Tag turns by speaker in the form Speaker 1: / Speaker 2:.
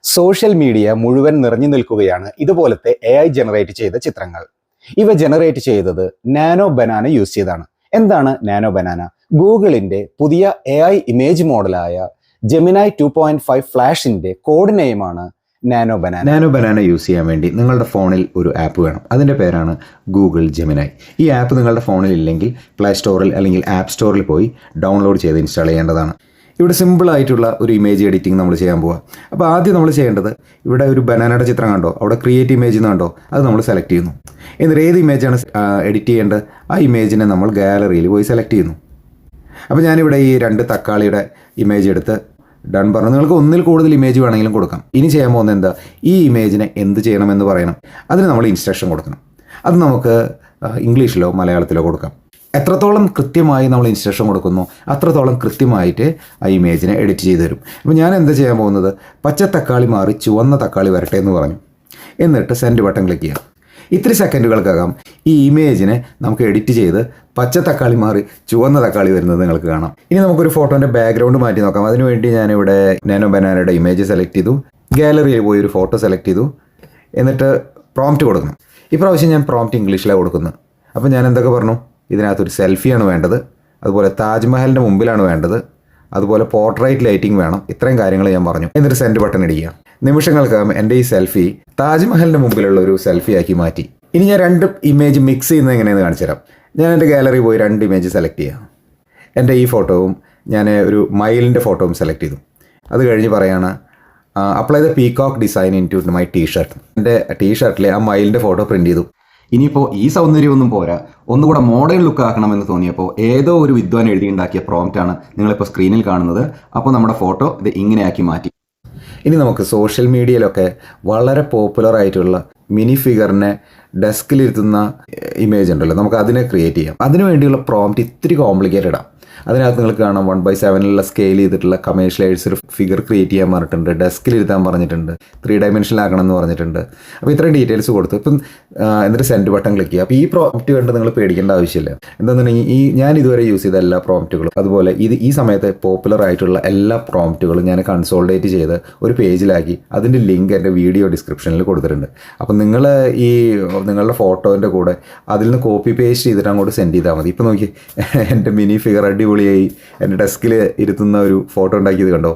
Speaker 1: Social media മുഴുവൻ നിറഞ്ഞു നിൽക്കുകയാണ് ഇതുപോലത്തെ AI ജനറേറ്റ് ചെയ്ത ചിത്രങ്ങൾ. ഇവ ജനറേറ്റ് ചെയ്തത് നാനോ ബനാന യൂസ് ചെയ്താണ്. എന്താണ് നാനോ ബനാന? ഗൂഗിളിന്റെ പുതിയ AI ഇമേജ് മോഡലായ ജെമിനായി 2.5 ഫ്ലാഷിന്റെ കോഡ് നെയിമാണ് nano banana.
Speaker 2: Nano banana use ചെയ്യാൻ വേണ്ടി നിങ്ങളുടെ ഫോണിൽ ഒരു ആപ്പ് വേണം. അതിൻ്റെ പേരാണ് ഗൂഗിൾ ജെമിനായി. ഈ ആപ്പ് നിങ്ങളുടെ ഫോണിൽ ഇല്ലെങ്കിൽ പ്ലേ സ്റ്റോറിൽ അല്ലെങ്കിൽ ആപ്പ് സ്റ്റോറിൽ പോയി ഡൗൺലോഡ് ചെയ്ത് ഇൻസ്റ്റാൾ ചെയ്യേണ്ടതാണ്. ഇവിടെ സിമ്പിളായിട്ടുള്ള ഒരു ഇമേജ് എഡിറ്റിംഗ് നമ്മൾ ചെയ്യാൻ പോവാം. അപ്പോൾ ആദ്യം നമ്മൾ ചെയ്യേണ്ടത്, ഇവിടെ ഒരു ബനാനയുടെ ചിത്രം കണ്ടോ, അവിടെ ക്രിയേറ്റ് ഇമേജ് എന്ന് കണ്ടോ, അത് നമ്മൾ സെലക്ട് ചെയ്യുന്നു. എന്നിട്ട് ഏത് ഇമേജാണ് എഡിറ്റ് ചെയ്യേണ്ടത് ആ ഇമേജിനെ നമ്മൾ ഗാലറിയിൽ പോയി സെലക്ട് ചെയ്യുന്നു. അപ്പോൾ ഞാനിവിടെ ഈ 2 തക്കാളിയുടെ ഇമേജ് എടുത്ത് ഡൺ പറഞ്ഞു. നിങ്ങൾക്ക് ഒന്നിൽ കൂടുതൽ ഇമേജ് വേണമെങ്കിലും കൊടുക്കാം. ഇനി ചെയ്യാൻ പോകുന്നത് എന്താ, ഈ ഇമേജിനെ എന്ത് ചെയ്യണമെന്ന് പറയണം. അതിന് നമ്മൾ ഇൻസ്ട്രക്ഷൻ കൊടുക്കണം. അത് നമുക്ക് ഇംഗ്ലീഷിലോ മലയാളത്തിലോ കൊടുക്കാം. എത്രത്തോളം കൃത്യമായി നമ്മൾ ഇൻസ്ട്രക്ഷൻ കൊടുക്കുന്നു അത്രത്തോളം കൃത്യമായിട്ട് ആ ഇമേജിനെ എഡിറ്റ് ചെയ്ത് തരും. അപ്പോൾ ഞാൻ എന്താ ചെയ്യാൻ പോകുന്നത്, പച്ച തക്കാളി മാറി ചുവന്ന തക്കാളി വരട്ടെ എന്ന് പറഞ്ഞു. എന്നിട്ട് സെൻഡ് ബട്ടൺ ക്ലിക്ക് ചെയ്യാം. ഇത്തിരി സെക്കൻഡുകൾക്കകം ഈ ഇമേജിനെ നമുക്ക് എഡിറ്റ് ചെയ്ത് പച്ച തക്കാളി മാറി ചുവന്ന തക്കാളി വരുന്നത് നിങ്ങൾക്ക് കാണാം. ഇനി നമുക്കൊരു ഫോട്ടോൻ്റെ ബാക്ക്ഗ്രൗണ്ട് മാറ്റി നോക്കാം. അതിനുവേണ്ടി ഞാനിവിടെ നാനോ ബനാനയുടെ ഇമേജ് സെലക്ട് ചെയ്തു, ഗാലറിയിൽ പോയി ഒരു ഫോട്ടോ സെലക്ട് ചെയ്തു, എന്നിട്ട് പ്രോംപ്റ്റ് കൊടുക്കണം. ഇപ്രാവശ്യം ഞാൻ പ്രോംപ്റ്റ് ഇംഗ്ലീഷിലാണ് കൊടുക്കുന്നത്. അപ്പോൾ ഞാൻ എന്തൊക്കെ പറഞ്ഞു, ഇതിനകത്തൊരു സെൽഫിയാണ് വേണ്ടത്, അതുപോലെ താജ്മഹലിൻ്റെ മുമ്പിലാണ് വേണ്ടത്, അതുപോലെ പോർട്രേറ്റ് ലൈറ്റിംഗ് വേണം. ഇത്രയും കാര്യങ്ങൾ ഞാൻ പറഞ്ഞു. എന്നിട്ട് സെൻഡ് ബട്ടൺ ഇടിക്കുക. നിമിഷങ്ങൾക്കകം എൻ്റെ ഈ സെൽഫി താജ്മഹലിൻ്റെ മുമ്പിലുള്ള ഒരു സെൽഫി ആക്കി മാറ്റി. ഇനി ഞാൻ 2 ഇമേജ് മിക്സ് ചെയ്യുന്നത് എങ്ങനെയെന്ന് കാണിച്ചു തരാം. ഞാൻ എൻ്റെ ഗാലറി പോയി 2 ഇമേജ് സെലക്ട് ചെയ്യാം. എൻ്റെ ഈ ഫോട്ടോവും ഞാൻ ഒരു മയിലിൻ്റെ ഫോട്ടോവും സെലക്ട് ചെയ്തു. അത് കഴിഞ്ഞ് പറയാണ് apply the peacock design into my T-shirt. എൻ്റെ ടീഷർട്ടിൽ ആ മയിലിൻ്റെ ഫോട്ടോ പ്രിൻറ്റ് ചെയ്തു. ഇനിയിപ്പോൾ ഈ സൗന്ദര്യമൊന്നും പോരാ, ഒന്നുകൂടെ മോഡേൺ ലുക്ക് ആക്കണമെന്ന് തോന്നിയപ്പോൾ ഏതോ ഒരു വിദ്വാൻ എഴുതിയുണ്ടാക്കിയ പ്രോംപ്റ്റാണ് നിങ്ങളിപ്പോൾ സ്ക്രീനിൽ കാണുന്നത്. അപ്പോൾ നമ്മുടെ ഫോട്ടോ ഇത് ഇങ്ങനെയാക്കി മാറ്റി. ഇനി നമുക്ക് സോഷ്യൽ മീഡിയയിലൊക്കെ വളരെ പോപ്പുലർ ആയിട്ടുള്ള മിനി ഫിഗറിനെ ഡെസ്കിലിരുത്തുന്ന ഇമേജ് ഉണ്ടല്ലോ, നമുക്ക് അതിനെ ക്രിയേറ്റ് ചെയ്യാം. അതിനു വേണ്ടിയുള്ള പ്രോംപ്റ്റ് ഇത്തിരി കോംപ്ലിക്കേറ്റഡാണ്. അതിനകത്ത് നിങ്ങൾക്ക് കാണാം 1/7 സ്കെയിൽ ചെയ്തിട്ടുള്ള കമേഴ്ഷ്യലൈസ് ഒരു ഫിഗർ ക്രിയേറ്റ് ചെയ്യാൻ പറഞ്ഞിട്ടുണ്ട്, ഡെസ്കിലിരുത്താൻ പറഞ്ഞിട്ടുണ്ട്, 3 ഡയമെൻഷനിലാക്കണം എന്ന് പറഞ്ഞിട്ടുണ്ട്. അപ്പോൾ ഇത്രയും ഡീറ്റെയിൽസ് കൊടുത്തു. ഇപ്പം എന്നിട്ട് സെൻഡ് ബട്ടൺ ക്ലിക്ക് ചെയ്യുക. അപ്പോൾ ഈ പ്രോംപ്റ്റ് കണ്ട് നിങ്ങൾ പേടിക്കേണ്ട ആവശ്യമില്ല. എന്താണെന്നുണ്ടെങ്കിൽ ഞാൻ ഇതുവരെ യൂസ് ചെയ്ത എല്ലാ പ്രോംപ്റ്റുകളും അതുപോലെ ഈ സമയത്ത് പോപ്പുലർ ആയിട്ടുള്ള എല്ലാ പ്രോംപ്റ്റുകളും ഞാൻ കൺസോൾഡേറ്റ് ചെയ്ത് ഒരു പേജിലാക്കി അതിൻ്റെ ലിങ്ക് എൻ്റെ വീഡിയോ ഡിസ്ക്രിപ്ഷനിൽ കൊടുത്തിട്ടുണ്ട്. അപ്പോൾ നിങ്ങൾ നിങ്ങളുടെ ഫോട്ടോൻ്റെ കൂടെ അതിൽ നിന്ന് കോപ്പി പേസ്റ്റ് ചെയ്തിട്ട് അങ്ങോട്ട് സെൻഡ് ചെയ്താൽ മതി. ഇപ്പോൾ നോക്കി, എൻ്റെ മിനി ഫിഗർ അടിപൊളിയായി എൻ്റെ ഡെസ്കിൽ ഇരുത്തുന്ന ഒരു ഫോട്ടോ ഉണ്ടാക്കിയത് കണ്ടോ.